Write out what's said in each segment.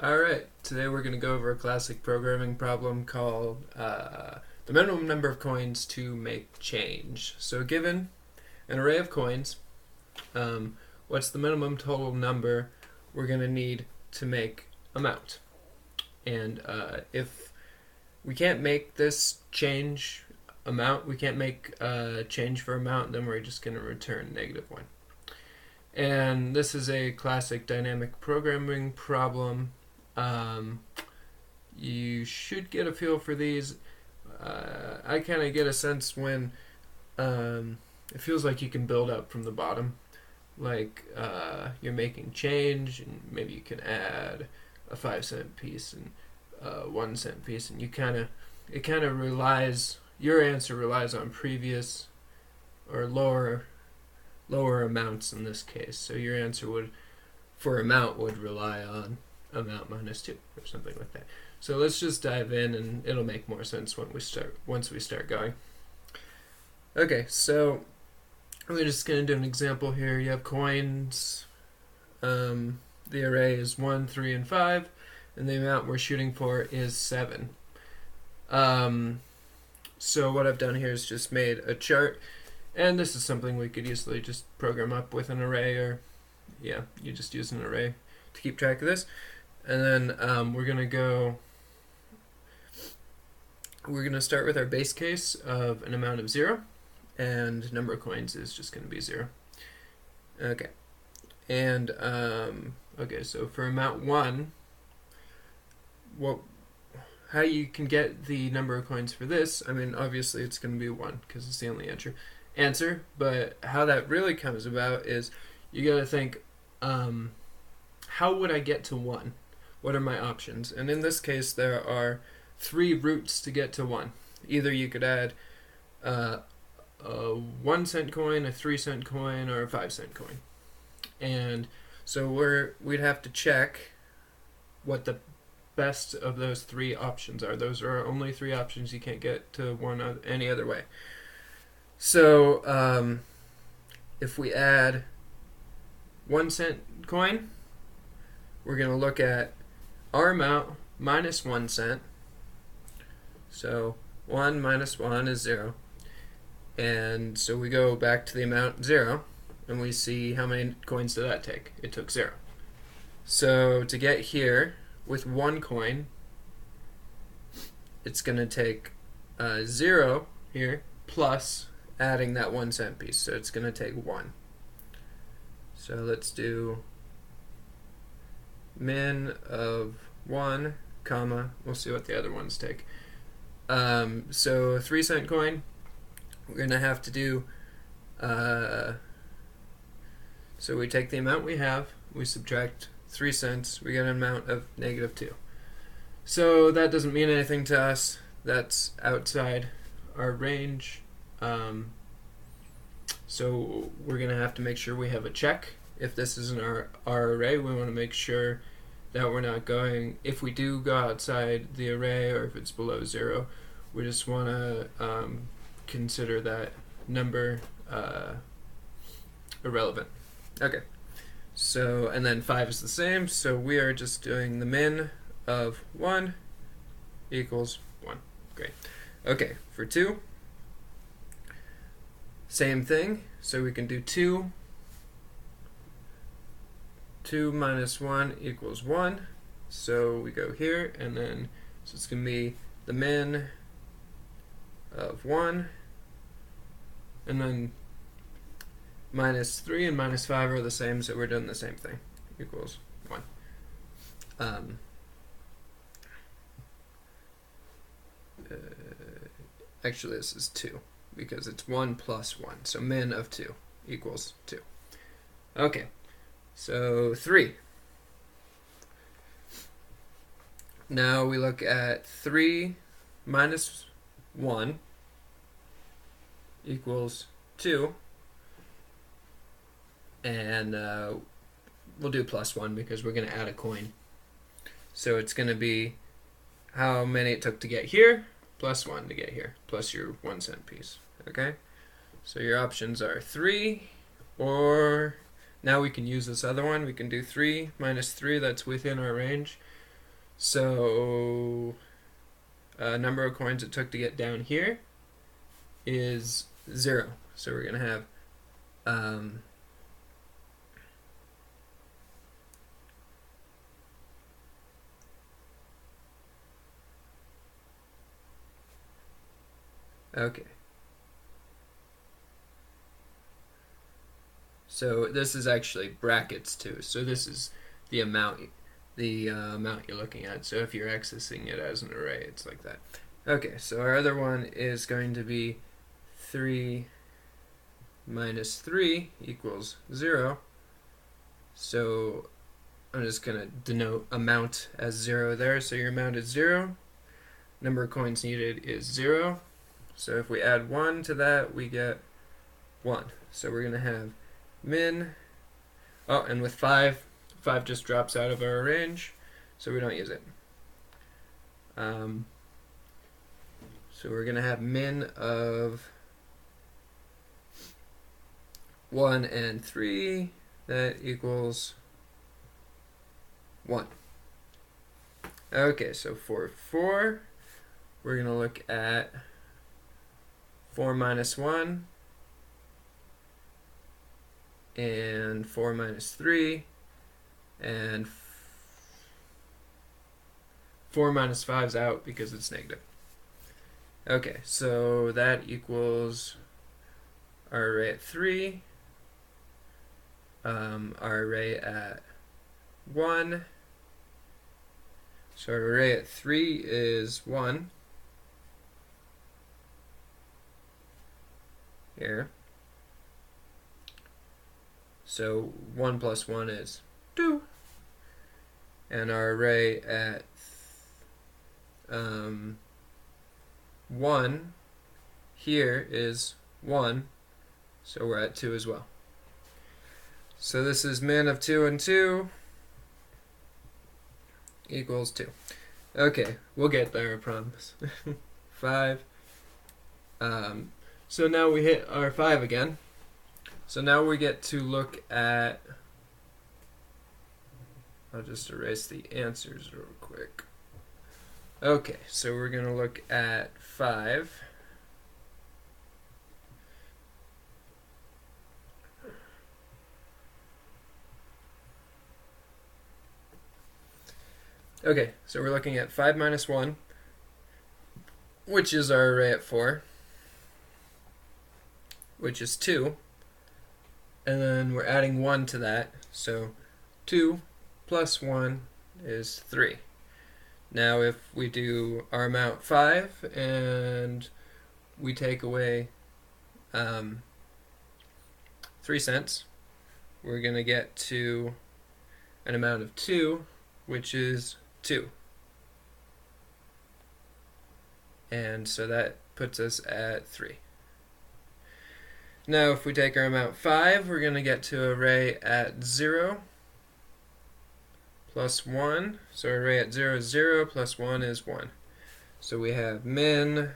Alright, today we're going to go over a classic programming problem called the minimum number of coins to make change. So given an array of coins, what's the minimum total number we're going to need to make amount? And if we can't make this change amount, we can't make change for amount, then we're just going to return -1. And this is a classic dynamic programming problem. You should get a feel for these. I kind of get a sense when it feels like you can build up from the bottom, like you're making change, and maybe you can add a 5-cent piece and a 1-cent piece, and it kind of relies, your answer relies on previous or lower amounts in this case. So your answer would, for amount, would rely on amount minus 2 or something like that. So let's just dive in, and it'll make more sense once we start going. Okay, so we're just going to do an example here. You have coins. The array is 1, 3, and 5, and the amount we're shooting for is 7. So what I've done here is just made a chart, and this is something we could easily just program up with an array, or yeah, you just use an array to keep track of this. And then we're going to start with our base case of an amount of 0, and number of coins is just going to be 0. Okay. And okay, so for amount 1, how you can get the number of coins for this, I mean, obviously it's going to be 1 because it's the only answer, but how that really comes about is you got to think, how would I get to 1? What are my options? And in this case, there are 3 routes to get to 1. Either you could add a 1-cent coin, a 3-cent coin, or a 5-cent coin. And so we'd have to check what the best of those 3 options are. Those are only 3 options. You can't get to any other way. So if we add 1-cent coin, we're going to look at our amount minus 1 cent. So 1 minus 1 is 0. And so we go back to the amount 0, and we see how many coins did that take. It took 0. So to get here with 1 coin, it's going to take 0 here plus adding that 1-cent piece. So it's going to take 1. So let's do min of 1, comma, we'll see what the other ones take. So a 3-cent coin, we're going to have to do, so we take the amount we have, we subtract 3 cents, we get an amount of -2. So that doesn't mean anything to us. That's outside our range. So we're going to have to make sure we have a check. If this isn't our array, we want to make sure that we're not going, if we do go outside the array, or if it's below 0, we just want to consider that number irrelevant. Okay, so, and then 5 is the same, so we are just doing the min of 1 equals 1. Great. Okay, for 2, same thing, so we can do 2 minus 1 equals 1. So we go here, and then so it's going to be the min of 1, and then minus 3 and minus 5 are the same, so we're doing the same thing, equals 1. Actually, this is 2, because it's 1 plus 1, so min of 2 equals 2. Okay. So 3. Now we look at 3 minus 1 equals 2. And we'll do plus 1 because we're going to add a coin. So it's going to be how many it took to get here, plus 1 to get here, plus your 1-cent piece. Okay? So your options are 3, or now we can use this other one. We can do 3 minus 3, that's within our range. So number of coins it took to get down here is 0. So we're going to have okay. So this is actually brackets too. So this is the amount you're looking at. So if you're accessing it as an array, it's like that. Okay, so our other one is going to be 3 minus 3 equals 0. So I'm just going to denote amount as 0 there. So your amount is 0. Number of coins needed is 0. So if we add 1 to that, we get 1. So we're going to have min. Oh, and with 5 just drops out of our range, so we don't use it. So we're going to have min of 1 and 3. That equals 1. Okay, so for 4, we're going to look at 4 minus 1 and 4 minus 3 and 4 minus 5 is out because it's negative. Okay, so that equals our array at 3, our array at 1. So our array at 3 is 1 here. So 1 plus 1 is 2. And our array at 1 here is 1. So we're at 2 as well. So this is min of 2 and 2 equals 2. Okay, we'll get there, I promise. 5. So now we hit our 5 again. So now we get to look at, I'll just erase the answers real quick. Okay, so we're going to look at 5. Okay, so we're looking at 5 minus 1, which is our array at 4, which is 2. And then we're adding 1 to that, so 2 plus 1 is 3. Now if we do our amount 5 and we take away 3 cents, we're going to get to an amount of 2, which is 2. And so that puts us at 3. Now if we take our amount 5, we're going to get to an array at 0 plus 1. So our array at 0 is 0 plus 1 is 1. So we have min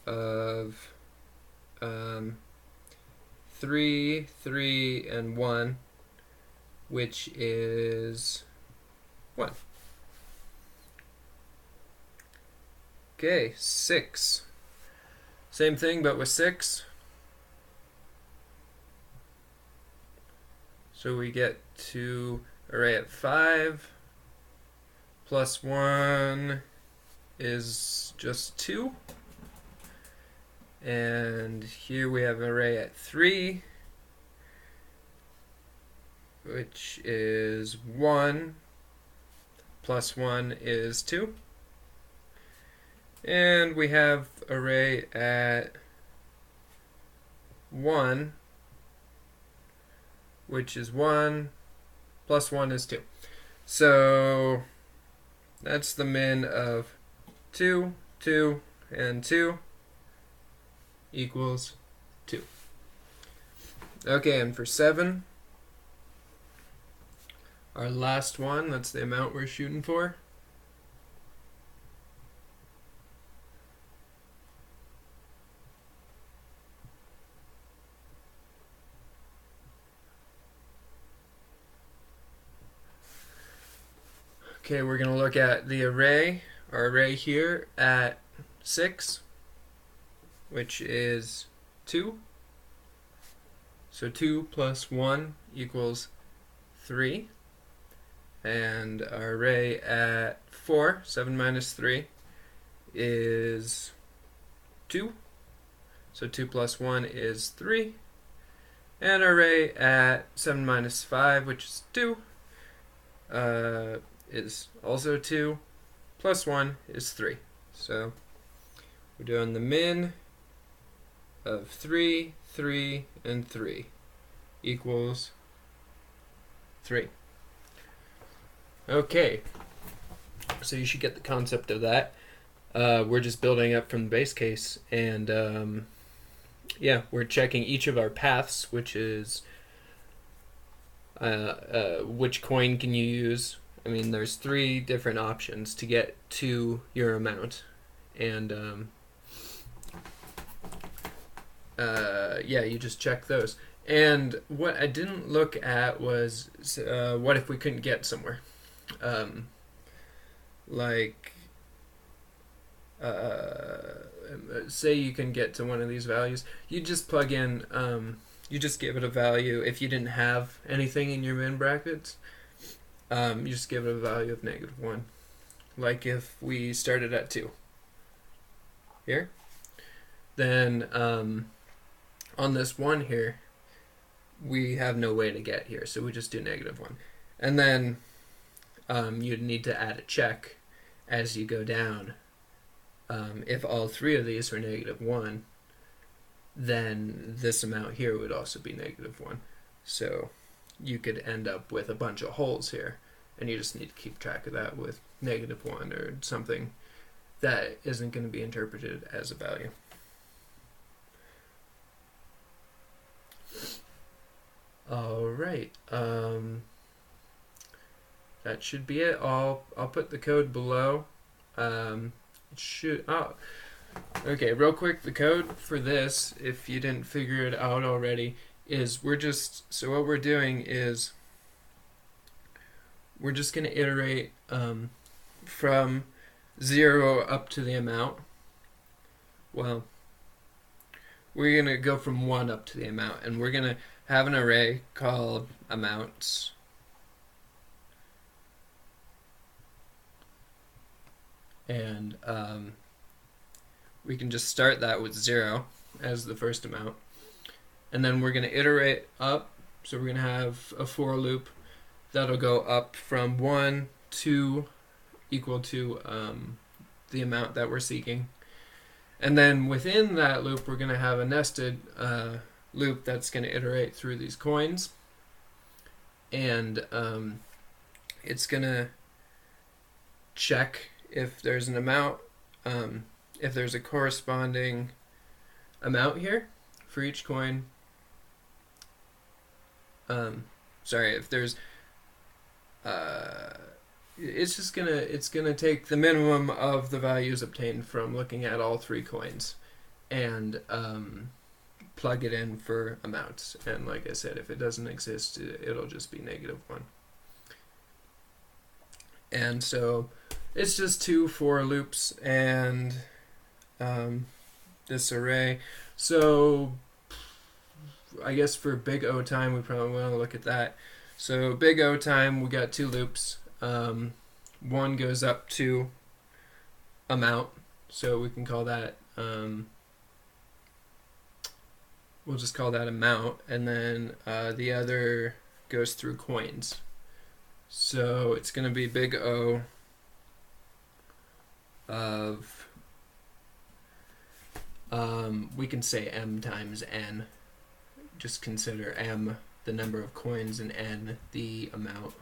of 3, 3, and 1, which is 1. Okay, 6. Same thing, but with 6. So we get to array at 5 plus 1 is just 2. And here we have an array at 3, which is 1 plus 1 is 2. And we have array at 1, which is 1 plus 1 is 2. So that's the min of 2, 2, and 2 equals 2. Okay, and for 7, our last one, that's the amount we're shooting for. Okay, we're going to look at the array, our array here at 6, which is 2. So 2 plus 1 equals 3. And our array at 4, 7 minus 3, is 2. So 2 plus 1 is 3. And our array at 7 minus 5, which is 2, is also 2. Plus 1 is 3. So we're doing the min of 3, 3, and 3 equals 3. Okay, so you should get the concept of that. We're just building up from the base case, and yeah, we're checking each of our paths, which is which coin can you use. I mean, there's 3 different options to get to your amount, and yeah, you just check those. And what I didn't look at was what if we couldn't get somewhere. Like, say you can get to one of these values, you just plug in, you just give it a value. If you didn't have anything in your min brackets, you just give it a value of -1. Like if we started at 2 here, then on this 1 here, we have no way to get here, so we just do -1. And then you'd need to add a check as you go down. If all 3 of these were -1, then this amount here would also be -1. So you could end up with a bunch of holes here, and you just need to keep track of that with -1 or something that isn't going to be interpreted as a value. All right. That should be it. I'll put the code below. It should. Oh, okay. Real quick, the code for this, if you didn't figure it out already, is so what we're doing is we're just going to iterate from 0 up to the amount. Well, we're going to go from 1 up to the amount, and we're going to have an array called amounts. And we can just start that with 0 as the first amount. And then we're going to iterate up. So we're going to have a for loop that'll go up from 1 to equal to the amount that we're seeking. And then within that loop, we're going to have a nested loop that's going to iterate through these coins. And it's going to check if there's an amount, if there's a corresponding amount here for each coin. Sorry, if there's, it's gonna take the minimum of the values obtained from looking at all 3 coins, and plug it in for amounts. And like I said, if it doesn't exist, it'll just be -1. And so it's just 2 for loops and this array. So I guess for big O time, we probably want to look at that. So big O time, we got 2 loops. 1 goes up to amount, so we can call that, we'll just call that amount, and then the other goes through coins. So it's going to be big O of, we can say m times n. Just consider m the number of coins and n the amount.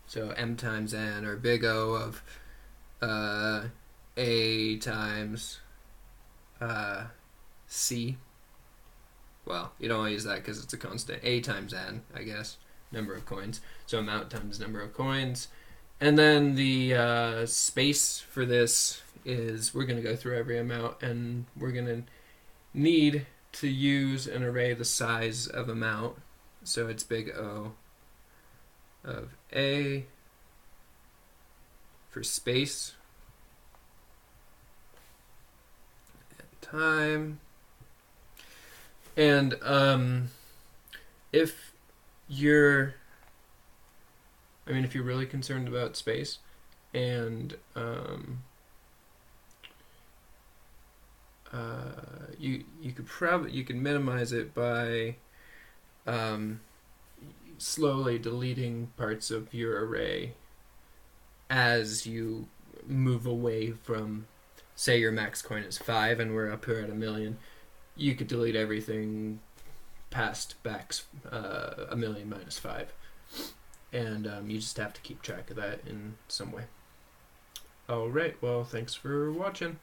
So m times n, or big O of a times c. Well, you don't want to use that because it's a constant. A times n, I guess, number of coins. So amount times number of coins. And then the space for this is, we're going to go through every amount, and we're going to need to use an array the size of amount. So it's big O of A for space and time. And if you're, if you're really concerned about space, and you could minimize it by slowly deleting parts of your array as you move away from, say your max coin is 5 and we're up here at 1,000,000. You could delete everything past max 1,000,000 minus 5, and you just have to keep track of that in some way. All right, well, thanks for watching.